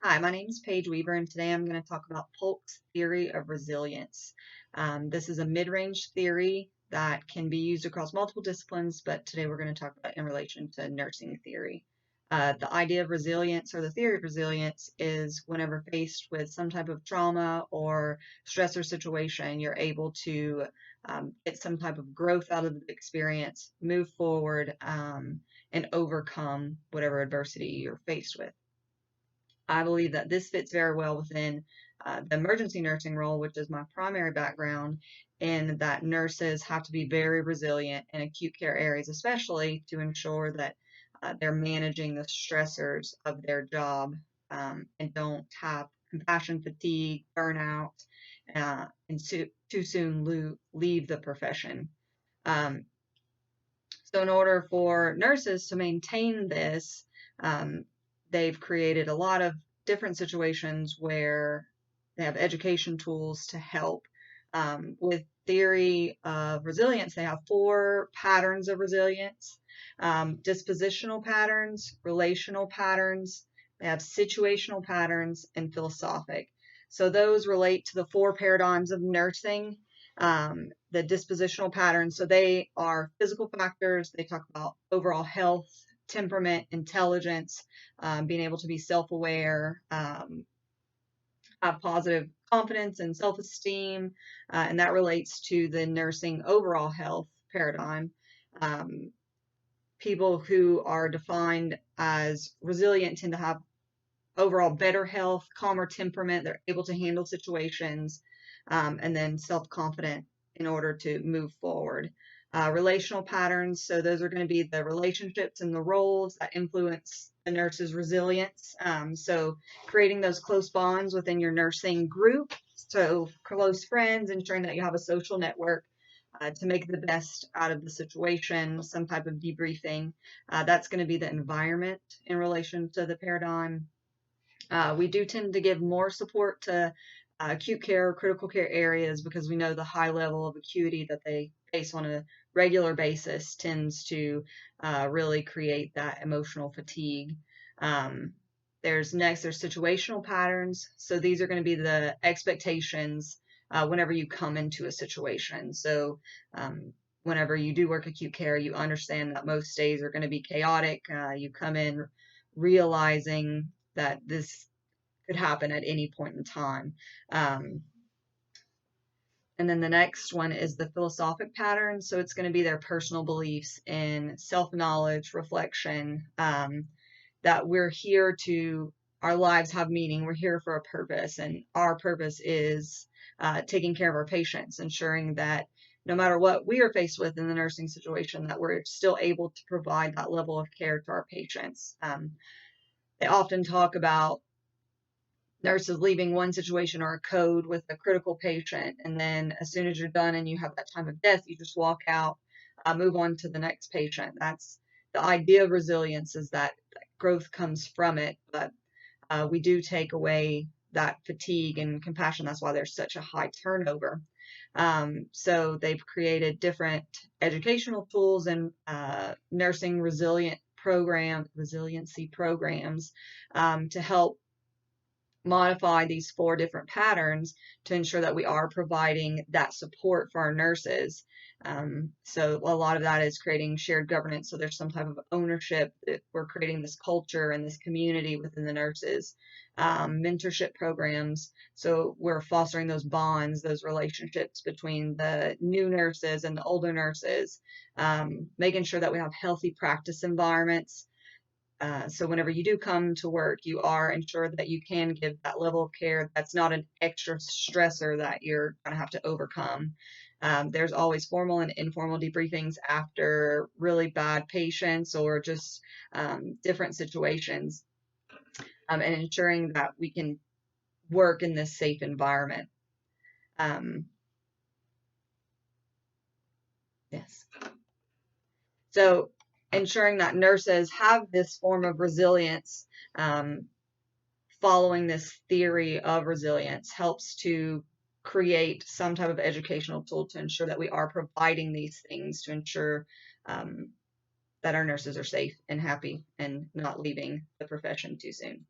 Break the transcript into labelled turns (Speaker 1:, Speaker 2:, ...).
Speaker 1: Hi, my name is Paige Weaver, and today I'm going to talk about Polk's theory of resilience. This is a mid-range theory that can be used across multiple disciplines, but today we're going to talk about in relation to nursing theory. The idea of resilience or the theory of resilience is whenever faced with some type of trauma or stressor situation, you're able to get some type of growth out of the experience, move forward, and overcome whatever adversity you're faced with. I believe that this fits very well within the emergency nursing role, which is my primary background, in that nurses have to be very resilient in acute care areas, especially to ensure that they're managing the stressors of their job and don't have compassion fatigue, burnout, and too soon leave the profession. Um, so, in order for nurses to maintain this, um, they've created a lot of different situations where they have education tools to help. With theory of resilience, they have four patterns of resilience: dispositional patterns, relational patterns, they have situational patterns, and philosophic. So, those relate to the four paradigms of nursing. The dispositional patterns. So they are physical factors. They talk about overall health, temperament, intelligence, being able to be self-aware, have positive confidence and self-esteem, and that relates to the nursing overall health paradigm. Um, People who are defined as resilient tend to have overall better health, calmer temperament. They're able to handle situations, and then self-confident in order to move forward. Relational patterns. So those are going to be the relationships and the roles that influence the nurse's resilience. So creating those close bonds within your nursing group. So close friends, ensuring that you have a social network to make the best out of the situation, some type of debriefing. That's going to be the environment in relation to the paradigm. We do tend to give more support to acute care, critical care areas because we know the high level of acuity that they face on a regular basis tends to really create that emotional fatigue. Um, there's situational patterns. So these are going to be the expectations whenever you come into a situation. So whenever you do work acute care, you understand that most days are going to be chaotic. You come in realizing that this could happen at any point in time. Um, and then the next one is the philosophic pattern. So it's going to be their personal beliefs in self knowledge, reflection, that we're here to, our lives have meaning. We're here for a purpose, and our purpose is taking care of our patients, ensuring that no matter what we are faced with in the nursing situation, that we're still able to provide that level of care to our patients. They often talk about nurses leaving one situation or a code with a critical patient, and then as soon as you're done and you have that time of death, you just walk out, move on to the next patient. That's the idea of resilience, is that growth comes from it, but we do take away that fatigue and compassion. That's why there's such a high turnover. So they've created different educational tools and nursing resiliency programs to help modify these four different patterns to ensure that we are providing that support for our nurses. So a lot of that is creating shared governance. So there's some type of ownership that we're creating this culture and this community within the nurses. Mentorship programs. So we're fostering those bonds, those relationships between the new nurses and the older nurses, making sure that we have healthy practice environments. So whenever you do come to work, you are ensured that you can give that level of care that's not an extra stressor that you're going to have to overcome. There's always formal and informal debriefings after really bad patients or just different situations, and ensuring that we can work in this safe environment. Yes. So ensuring that nurses have this form of resilience, um, following this theory of resilience, helps to create some type of educational tool to ensure that we are providing these things to ensure that our nurses are safe and happy and not leaving the profession too soon.